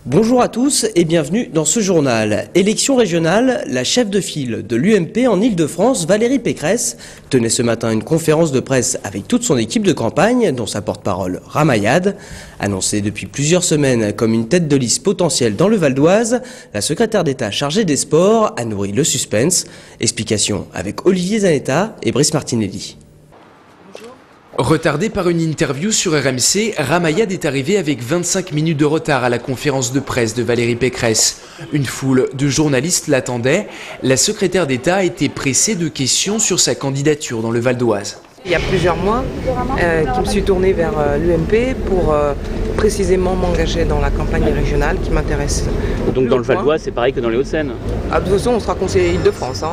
Bonjour à tous et bienvenue dans ce journal. Élection régionale, la chef de file de l'UMP en Ile-de-France, Valérie Pécresse, tenait ce matin une conférence de presse avec toute son équipe de campagne, dont sa porte-parole Ramayad. Annoncée depuis plusieurs semaines comme une tête de liste potentielle dans le Val d'Oise, la secrétaire d'État chargée des sports a nourri le suspense. Explication avec Olivier Zanetta et Brice Martinelli. Retardé par une interview sur RMC, Ramayad est arrivé avec 25 minutes de retard à la conférence de presse de Valérie Pécresse. Une foule de journalistes l'attendait. La secrétaire d'État était pressée de questions sur sa candidature dans le Val d'Oise. Il y a plusieurs mois, je me suis tournée vers l'UMP pour précisément m'engager dans la campagne régionale qui m'intéresse. Donc dans le Val d'Oise, c'est pareil que dans les Hauts-de-Seine? De toute façon, on sera conseiller Île-de-France.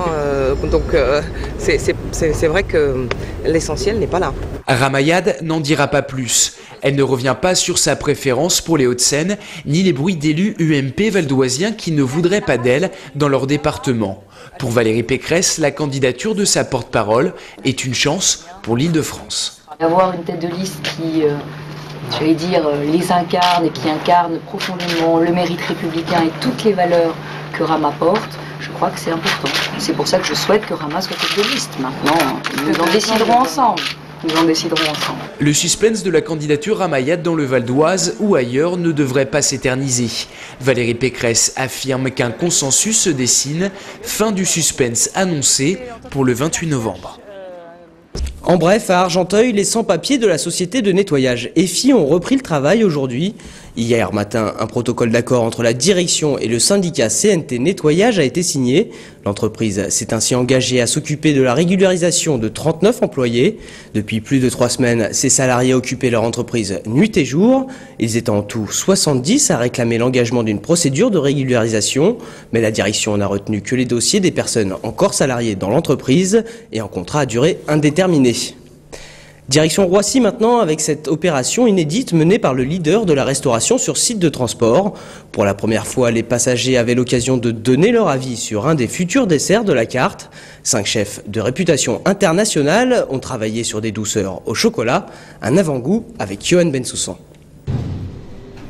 C'est vrai que l'essentiel n'est pas là. Ramayad n'en dira pas plus. Elle ne revient pas sur sa préférence pour les Hauts-de-Seine, ni les bruits d'élus UMP valdoisiens qui ne voudraient pas d'elle dans leur département. Pour Valérie Pécresse, la candidature de sa porte-parole est une chance pour l'Île-de-France. Avoir une tête de liste qui, les incarne et qui incarne profondément le mérite républicain et toutes les valeurs que Rama porte, je crois que c'est important. C'est pour ça que je souhaite que Rama soit tête de liste. Maintenant, nous en déciderons ensemble. Le suspense de la candidature Ramayad dans le Val d'Oise ou ailleurs ne devrait pas s'éterniser. Valérie Pécresse affirme qu'un consensus se dessine. Fin du suspense annoncé pour le 28 novembre. En bref, à Argenteuil, les sans-papiers de la société de nettoyage EFI ont repris le travail aujourd'hui. Hier matin, un protocole d'accord entre la direction et le syndicat CNT Nettoyage a été signé. L'entreprise s'est ainsi engagée à s'occuper de la régularisation de 39 employés. Depuis plus de 3 semaines, ces salariés occupaient leur entreprise nuit et jour. Ils étaient en tout 70 à réclamer l'engagement d'une procédure de régularisation. Mais la direction n'a retenu que les dossiers des personnes encore salariées dans l'entreprise et en contrat à durée indéterminée. Direction Roissy maintenant avec cette opération inédite menée par le leader de la restauration sur site de transport. Pour la première fois, les passagers avaient l'occasion de donner leur avis sur un des futurs desserts de la carte. 5 chefs de réputation internationale ont travaillé sur des douceurs au chocolat. Un avant-goût avec Johan Bensoussan.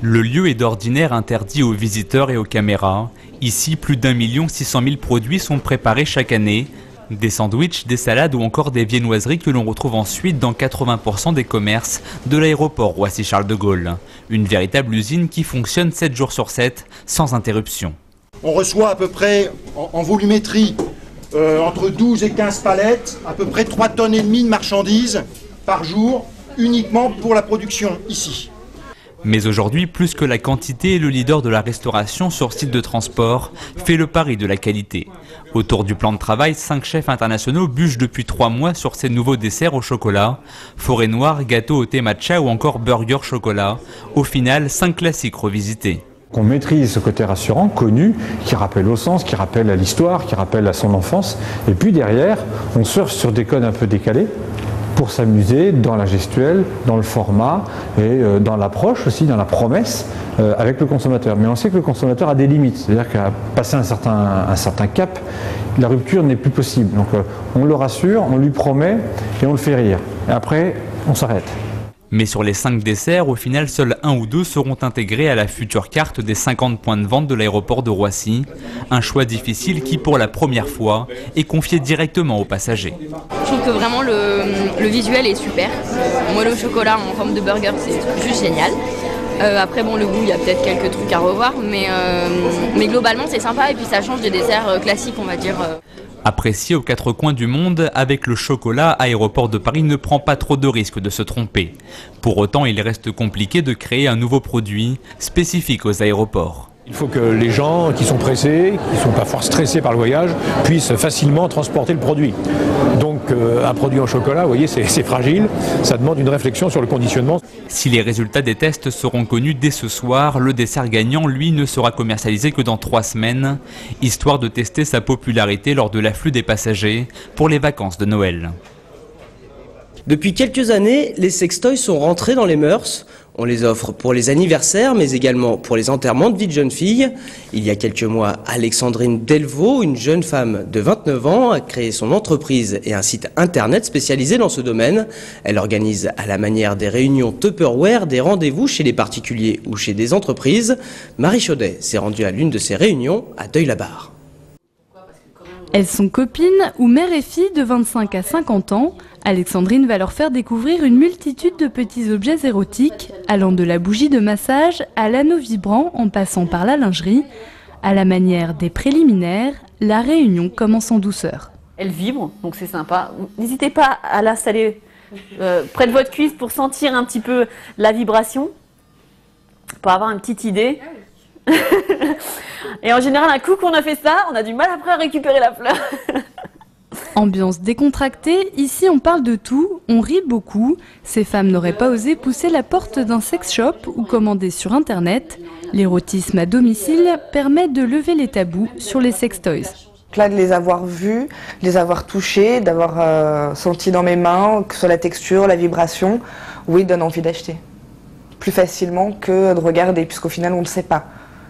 Le lieu est d'ordinaire interdit aux visiteurs et aux caméras. Ici, plus d'1 600 000 produits sont préparés chaque année. Des sandwichs, des salades ou encore des viennoiseries que l'on retrouve ensuite dans 80% des commerces de l'aéroport Roissy-Charles de Gaulle. Une véritable usine qui fonctionne 7 jours sur 7, sans interruption. On reçoit à peu près, en volumétrie, entre 12 et 15 palettes, à peu près 3,5 tonnes de marchandises par jour, uniquement pour la production ici. Mais aujourd'hui, plus que la quantité, le leader de la restauration sur site de transport fait le pari de la qualité. Autour du plan de travail, 5 chefs internationaux bûchent depuis 3 mois sur ces nouveaux desserts au chocolat. Forêt noire, gâteau au thé matcha ou encore burger chocolat. Au final, 5 classiques revisités. Qu'on maîtrise ce côté rassurant, connu, qui rappelle au sens, qui rappelle à l'histoire, qui rappelle à son enfance. Et puis derrière, on surfe sur des codes un peu décalés, pour s'amuser dans la gestuelle, dans le format et dans l'approche aussi, dans la promesse avec le consommateur. Mais on sait que le consommateur a des limites, c'est-à-dire qu'à passer un certain cap, la rupture n'est plus possible. Donc on le rassure, on lui promet et on le fait rire. Et après, on s'arrête. Mais sur les 5 desserts, au final, seuls 1 ou 2 seront intégrés à la future carte des 50 points de vente de l'aéroport de Roissy. Un choix difficile qui, pour la première fois, est confié directement aux passagers. Je trouve que vraiment le visuel est super. Moi, le chocolat en forme de burger, c'est juste génial. Après, bon, le goût, il y a peut-être quelques trucs à revoir, mais globalement, c'est sympa et puis ça change des desserts classiques, on va dire. Apprécié aux 4 coins du monde, avec le chocolat, Aéroport de Paris ne prend pas trop de risques de se tromper. Pour autant, il reste compliqué de créer un nouveau produit spécifique aux aéroports. Il faut que les gens qui sont pressés, qui ne sont pas fort stressés par le voyage, puissent facilement transporter le produit. Donc un produit en chocolat, vous voyez, c'est fragile, ça demande une réflexion sur le conditionnement. Si les résultats des tests seront connus dès ce soir, le dessert gagnant, lui, ne sera commercialisé que dans 3 semaines, histoire de tester sa popularité lors de l'afflux des passagers pour les vacances de Noël. Depuis quelques années, les sextoys sont rentrés dans les mœurs. On les offre pour les anniversaires, mais également pour les enterrements de vie de jeunes filles. Il y a quelques mois, Alexandrine Delvaux, une jeune femme de 29 ans, a créé son entreprise et un site internet spécialisé dans ce domaine. Elle organise à la manière des réunions Tupperware des rendez-vous chez les particuliers ou chez des entreprises. Marie Chaudet s'est rendue à l'une de ces réunions à Deuil-la-Barre. Elles sont copines ou mères et filles de 25 à 50 ans. Alexandrine va leur faire découvrir une multitude de petits objets érotiques, allant de la bougie de massage à l'anneau vibrant en passant par la lingerie. À la manière des préliminaires, la réunion commence en douceur. Elle vibre, donc c'est sympa. N'hésitez pas à l'installer près de votre cuisse pour sentir un petit peu la vibration, pour avoir une petite idée. Et en général, un coup qu'on a fait ça, on a du mal après à récupérer la fleur. Ambiance décontractée, ici on parle de tout, on rit beaucoup. Ces femmes n'auraient pas osé pousser la porte d'un sex shop ou commander sur internet. L'érotisme à domicile permet de lever les tabous sur les sextoys. Là, de les avoir vus, de les avoir touchés, d'avoir senti dans mes mains, que ce soit la texture, la vibration, oui, donne envie d'acheter. Plus facilement que de regarder, puisqu'au final on ne sait pas.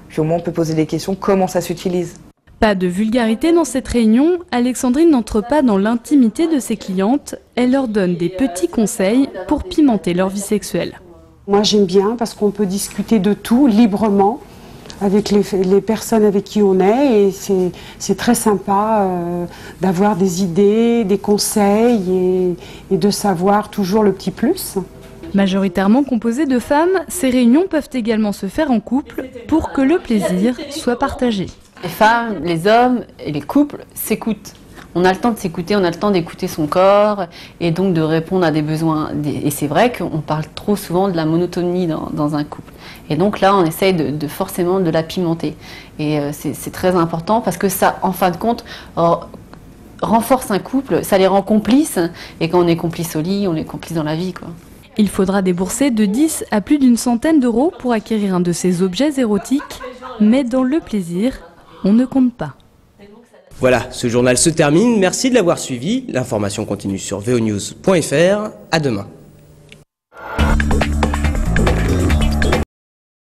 Puis au moins on peut poser des questions, comment ça s'utilise. Pas de vulgarité dans cette réunion, Alexandrine n'entre pas dans l'intimité de ses clientes, elle leur donne des petits conseils pour pimenter leur vie sexuelle. Moi j'aime bien parce qu'on peut discuter de tout librement avec les personnes avec qui on est et c'est très sympa d'avoir des idées, des conseils et de savoir toujours le petit plus. Majoritairement composées de femmes, ces réunions peuvent également se faire en couple pour que le plaisir soit partagé. Les femmes, les hommes et les couples s'écoutent. On a le temps de s'écouter, on a le temps d'écouter son corps et donc de répondre à des besoins. Et c'est vrai qu'on parle trop souvent de la monotonie dans un couple. Et donc là, on essaye forcément de la pimenter. Et c'est très important parce que ça, en fin de compte, renforce un couple, ça les rend complices. Et quand on est complice au lit, on est complice dans la vie, quoi. Il faudra débourser de 10 à plus d'une centaine d'euros pour acquérir un de ces objets érotiques, mais dans le plaisir, on ne compte pas. Voilà, ce journal se termine. Merci de l'avoir suivi. L'information continue sur vonews.fr. À demain.